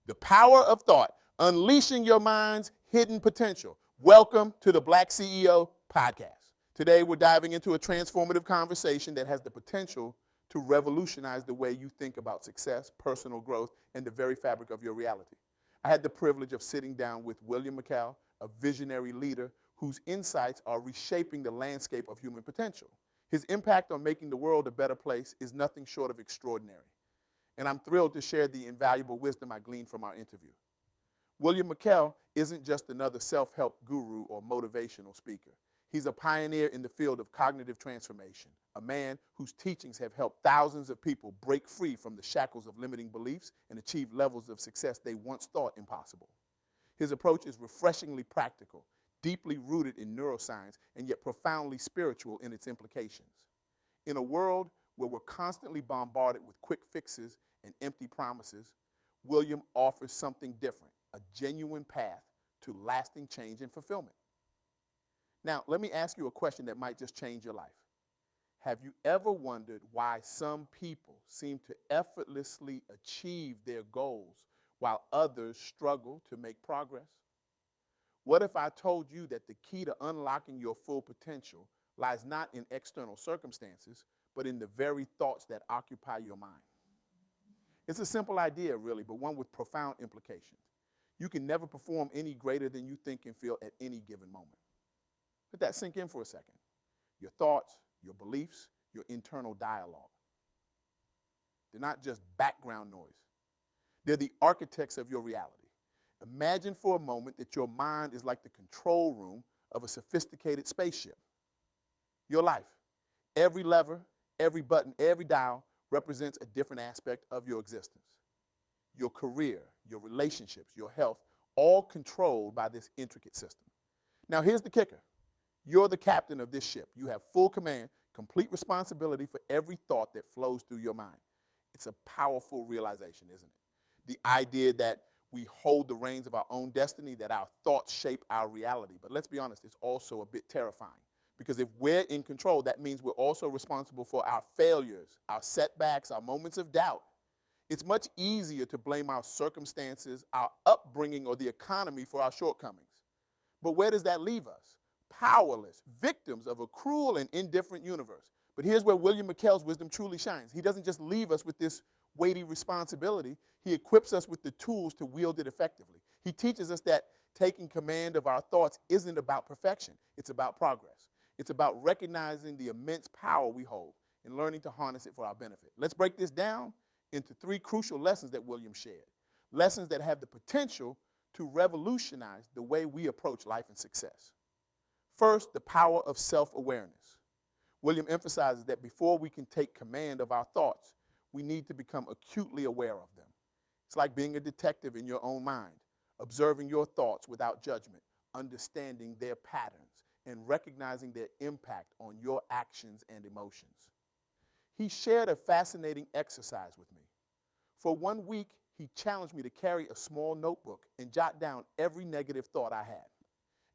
The power of thought, unleashing your mind's hidden potential. Welcome to the BlackCEO Podcast. Today we're diving into a transformative conversation that has the potential to revolutionize the way you think about success, personal growth, and the very fabric of your reality. I had the privilege of sitting down with William Makell, a visionary leader whose insights are reshaping the landscape of human potential. His impact on making the world a better place is nothing short of extraordinary. And I'm thrilled to share the invaluable wisdom I gleaned from our interview. William Makell isn't just another self-help guru or motivational speaker. He's a pioneer in the field of cognitive transformation, a man whose teachings have helped thousands of people break free from the shackles of limiting beliefs and achieve levels of success they once thought impossible. His approach is refreshingly practical, deeply rooted in neuroscience, and yet profoundly spiritual in its implications. In a world where we're constantly bombarded with quick fixes and empty promises, William offers something different, a genuine path to lasting change and fulfillment. Now, let me ask you a question that might just change your life. Have you ever wondered why some people seem to effortlessly achieve their goals while others struggle to make progress? What if I told you that the key to unlocking your full potential lies not in external circumstances, but in the very thoughts that occupy your mind? It's a simple idea, really, but one with profound implications. You can never perform any greater than you think and feel at any given moment. Let that sink in for a second. Your thoughts, your beliefs, your internal dialogue. They're not just background noise. They're the architects of your reality. Imagine for a moment that your mind is like the control room of a sophisticated spaceship. Your life, every lever, every button, every dial represents a different aspect of your existence. Your career, your relationships, your health, all controlled by this intricate system. Now here's the kicker. You're the captain of this ship. You have full command, complete responsibility for every thought that flows through your mind. It's a powerful realization, isn't it? The idea that we hold the reins of our own destiny, that our thoughts shape our reality. But let's be honest, it's also a bit terrifying. Because if we're in control, that means we're also responsible for our failures, our setbacks, our moments of doubt. It's much easier to blame our circumstances, our upbringing, or the economy for our shortcomings. But where does that leave us? Powerless, victims of a cruel and indifferent universe. But here's where William Makell's wisdom truly shines. He doesn't just leave us with this weighty responsibility. He equips us with the tools to wield it effectively. He teaches us that taking command of our thoughts isn't about perfection. It's about progress. It's about recognizing the immense power we hold and learning to harness it for our benefit. Let's break this down into three crucial lessons that William shared. Lessons that have the potential to revolutionize the way we approach life and success. First, the power of self-awareness. William emphasizes that before we can take command of our thoughts, we need to become acutely aware of them. It's like being a detective in your own mind, observing your thoughts without judgment, understanding their patterns, and recognizing their impact on your actions and emotions. He shared a fascinating exercise with me. For 1 week, he challenged me to carry a small notebook and jot down every negative thought I had.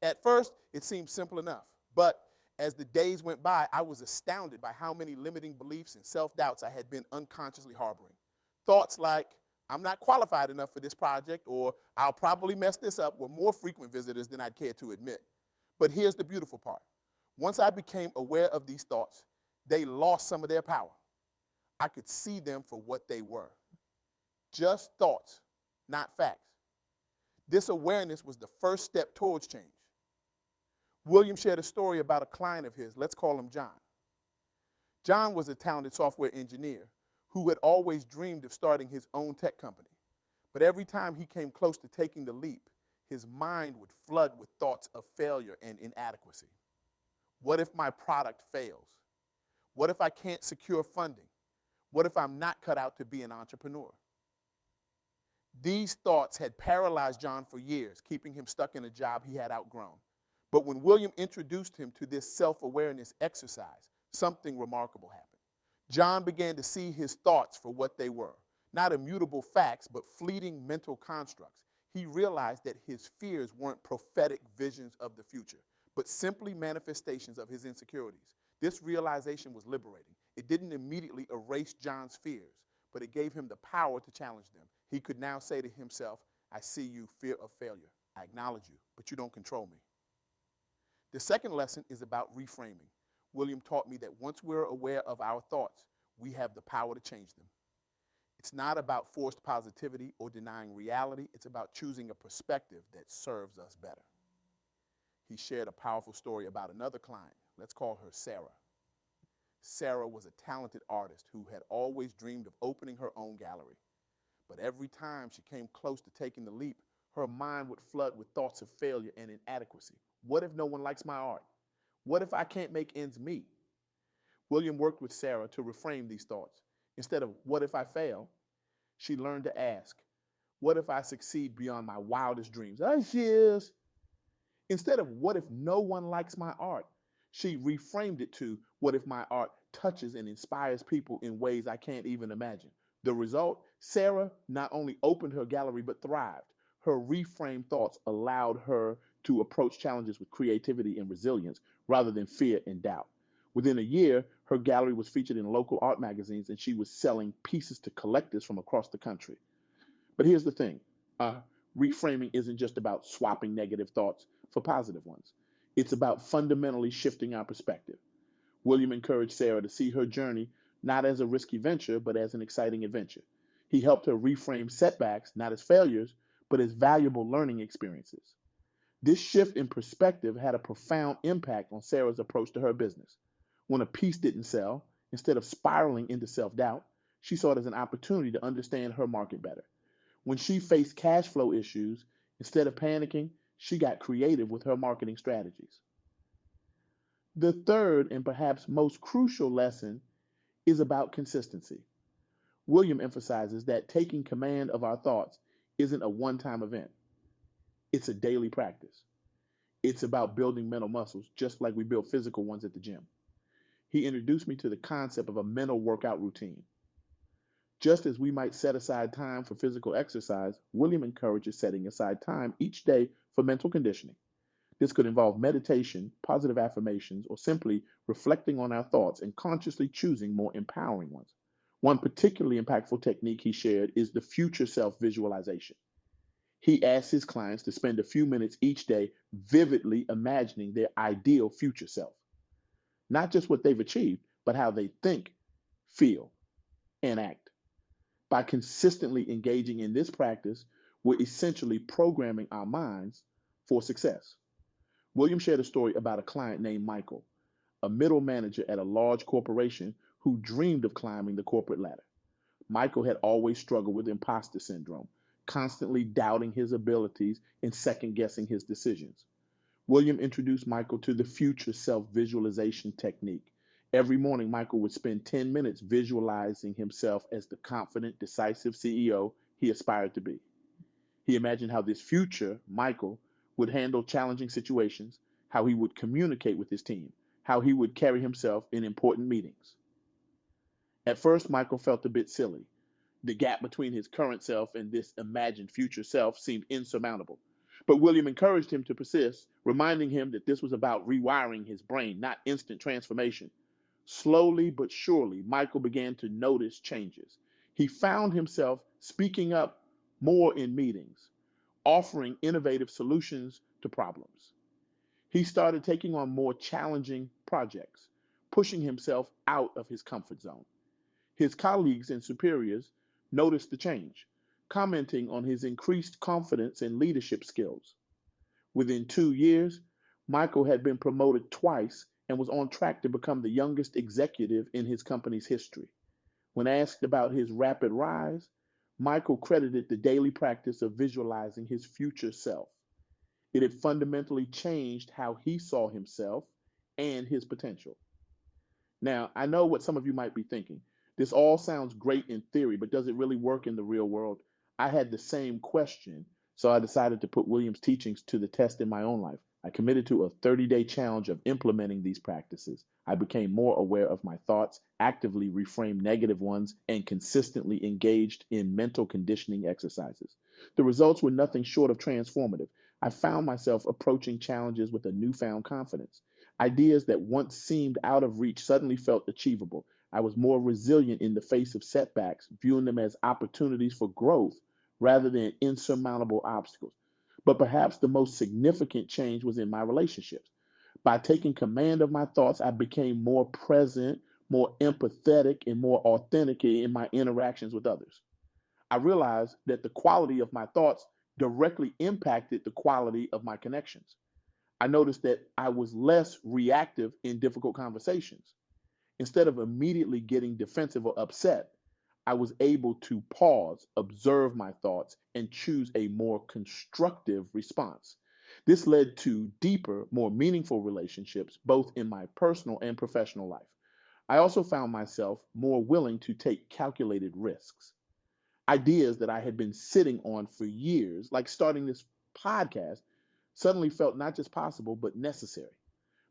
At first, it seemed simple enough, but as the days went by, I was astounded by how many limiting beliefs and self-doubts I had been unconsciously harboring. Thoughts like, I'm not qualified enough for this project, or I'll probably mess this up, were more frequent visitors than I'd care to admit. But here's the beautiful part. Once I became aware of these thoughts, they lost some of their power. I could see them for what they were. Just thoughts, not facts. This awareness was the first step towards change. William shared a story about a client of his. Let's call him John. John was a talented software engineer who had always dreamed of starting his own tech company. But every time he came close to taking the leap, his mind would flood with thoughts of failure and inadequacy. What if my product fails? What if I can't secure funding? What if I'm not cut out to be an entrepreneur? These thoughts had paralyzed John for years, keeping him stuck in a job he had outgrown. But when William introduced him to this self-awareness exercise, something remarkable happened. John began to see his thoughts for what they were, not immutable facts, but fleeting mental constructs. He realized that his fears weren't prophetic visions of the future, but simply manifestations of his insecurities. This realization was liberating. It didn't immediately erase John's fears, but it gave him the power to challenge them. He could now say to himself, I see you, fear of failure. I acknowledge you, but you don't control me. The second lesson is about reframing. William taught me that once we're aware of our thoughts, we have the power to change them. It's not about forced positivity or denying reality. It's about choosing a perspective that serves us better. He shared a powerful story about another client. Let's call her Sarah. Sarah was a talented artist who had always dreamed of opening her own gallery. But every time she came close to taking the leap, her mind would flood with thoughts of failure and inadequacy. What if no one likes my art? What if I can't make ends meet? William worked with Sarah to reframe these thoughts. Instead of, what if I fail? She learned to ask, what if I succeed beyond my wildest dreams? Oh, she is. Instead of, what if no one likes my art? She reframed it to, what if my art touches and inspires people in ways I can't even imagine? The result, Sarah not only opened her gallery, but thrived. Her reframed thoughts allowed her to approach challenges with creativity and resilience rather than fear and doubt. Within a year, her gallery was featured in local art magazines, and she was selling pieces to collectors from across the country. But here's the thing. Reframing isn't just about swapping negative thoughts for positive ones. It's about fundamentally shifting our perspective. William encouraged Sarah to see her journey not as a risky venture, but as an exciting adventure. He helped her reframe setbacks not as failures, but as valuable learning experiences. This shift in perspective had a profound impact on Sarah's approach to her business. When a piece didn't sell, instead of spiraling into self-doubt, she saw it as an opportunity to understand her market better. When she faced cash flow issues, instead of panicking, she got creative with her marketing strategies. The third and perhaps most crucial lesson is about consistency. William emphasizes that taking command of our thoughts isn't a one-time event. It's a daily practice. It's about building mental muscles, just like we build physical ones at the gym. He introduced me to the concept of a mental workout routine. Just as we might set aside time for physical exercise, William encourages setting aside time each day for mental conditioning. This could involve meditation, positive affirmations, or simply reflecting on our thoughts and consciously choosing more empowering ones. One particularly impactful technique he shared is the future self visualization. He asks his clients to spend a few minutes each day vividly imagining their ideal future self. Not just what they've achieved, but how they think, feel, and act. By consistently engaging in this practice, we're essentially programming our minds for success. William shared a story about a client named Makell, a middle manager at a large corporation who dreamed of climbing the corporate ladder. Makell had always struggled with imposter syndrome, constantly doubting his abilities and second-guessing his decisions. William introduced Makell to the future self-visualization technique. Every morning, Makell would spend 10 minutes visualizing himself as the confident, decisive CEO he aspired to be. He imagined how this future Makell would handle challenging situations, how he would communicate with his team, how he would carry himself in important meetings. At first, Makell felt a bit silly. The gap between his current self and this imagined future self seemed insurmountable. But William encouraged him to persist, reminding him that this was about rewiring his brain, not instant transformation. Slowly but surely, Makell began to notice changes. He found himself speaking up more in meetings, offering innovative solutions to problems. He started taking on more challenging projects, pushing himself out of his comfort zone. His colleagues and superiors noticed the change, commenting on his increased confidence and leadership skills. Within 2 years, Makell had been promoted twice and was on track to become the youngest executive in his company's history. When asked about his rapid rise, Makell credited the daily practice of visualizing his future self. It had fundamentally changed how he saw himself and his potential. Now, I know what some of you might be thinking. This all sounds great in theory, but does it really work in the real world? I had the same question, so I decided to put William's teachings to the test in my own life. I committed to a 30-day challenge of implementing these practices. I became more aware of my thoughts, actively reframed negative ones, and consistently engaged in mental conditioning exercises. The results were nothing short of transformative. I found myself approaching challenges with a newfound confidence. Ideas that once seemed out of reach suddenly felt achievable. I was more resilient in the face of setbacks, viewing them as opportunities for growth rather than insurmountable obstacles. But perhaps the most significant change was in my relationships. By taking command of my thoughts, I became more present, more empathetic, and more authentic in my interactions with others. I realized that the quality of my thoughts directly impacted the quality of my connections. I noticed that I was less reactive in difficult conversations. Instead of immediately getting defensive or upset, I was able to pause, observe my thoughts, and choose a more constructive response. This led to deeper, more meaningful relationships, both in my personal and professional life. I also found myself more willing to take calculated risks. Ideas that I had been sitting on for years, like starting this podcast, suddenly felt not just possible, but necessary.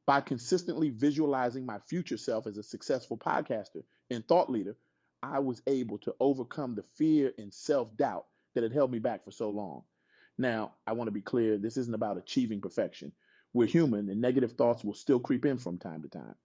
By consistently visualizing my future self as a successful podcaster and thought leader, I was able to overcome the fear and self doubt that had held me back for so long. Now, I want to be clear, this isn't about achieving perfection. We're human, and negative thoughts will still creep in from time to time.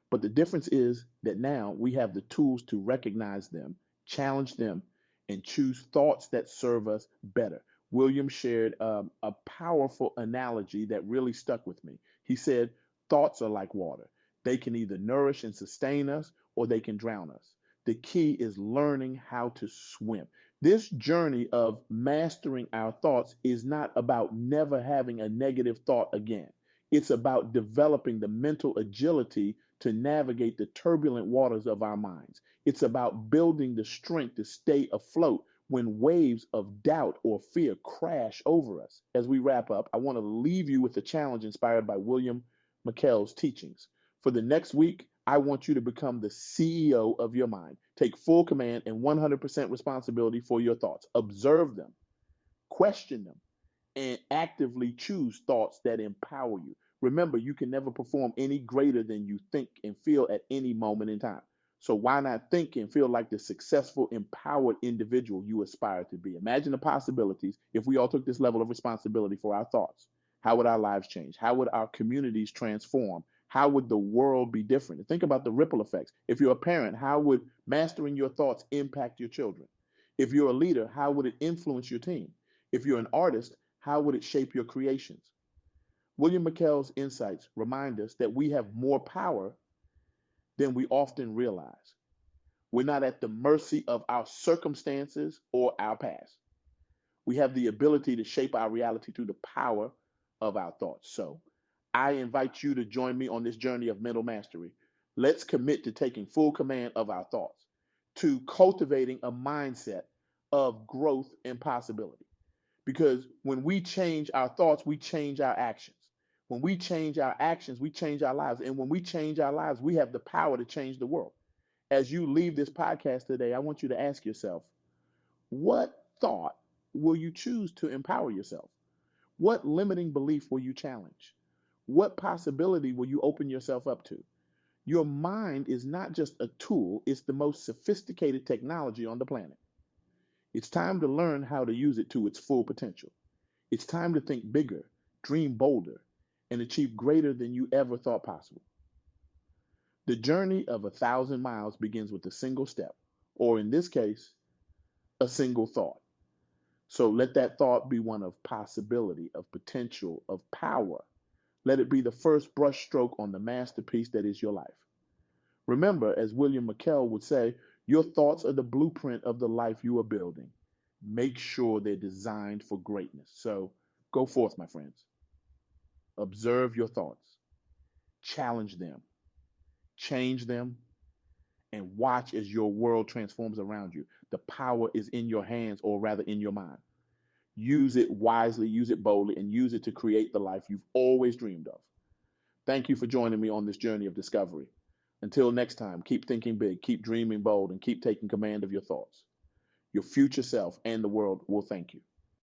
But the difference is that now we have the tools to recognize them, challenge them, and choose thoughts that serve us better. William shared a powerful analogy that really stuck with me. He said, thoughts are like water. They can either nourish and sustain us or they can drown us. The key is learning how to swim. This journey of mastering our thoughts is not about never having a negative thought again. It's about developing the mental agility to navigate the turbulent waters of our minds. It's about building the strength to stay afloat when waves of doubt or fear crash over us. As we wrap up, I want to leave you with a challenge inspired by William Makell's teachings. For the next week, I want you to become the CEO of your mind. Take full command and 100% responsibility for your thoughts. Observe them, question them, and actively choose thoughts that empower you. Remember, you can never perform any greater than you think and feel at any moment in time. So why not think and feel like the successful, empowered individual you aspire to be? Imagine the possibilities if we all took this level of responsibility for our thoughts. How would our lives change? How would our communities transform? How would the world be different? And think about the ripple effects. If you're a parent, how would mastering your thoughts impact your children? If you're a leader, how would it influence your team? If you're an artist, how would it shape your creations? William Makell's insights remind us that we have more power than we often realize. We're not at the mercy of our circumstances or our past. We have the ability to shape our reality through the power of our thoughts. So I invite you to join me on this journey of mental mastery. Let's commit to taking full command of our thoughts, to cultivating a mindset of growth and possibility. Because when we change our thoughts, we change our actions. When we change our actions, we change our lives. And when we change our lives, we have the power to change the world. As you leave this podcast today, I want you to ask yourself, what thought will you choose to empower yourself? What limiting belief will you challenge? What possibility will you open yourself up to? Your mind is not just a tool, it's the most sophisticated technology on the planet. It's time to learn how to use it to its full potential. It's time to think bigger, dream bolder, and achieve greater than you ever thought possible. The journey of 1,000 miles begins with a single step, or in this case, a single thought. So let that thought be one of possibility, of potential, of power. Let it be the first brushstroke on the masterpiece that is your life. Remember, as William Makell would say, your thoughts are the blueprint of the life you are building. Make sure they're designed for greatness. So go forth, my friends. Observe your thoughts, challenge them, change them, and watch as your world transforms around you. The power is in your hands, or rather in your mind. Use it wisely, use it boldly, and use it to create the life you've always dreamed of. Thank you for joining me on this journey of discovery. Until next time, keep thinking big, keep dreaming bold, and keep taking command of your thoughts. Your future self and the world will thank you.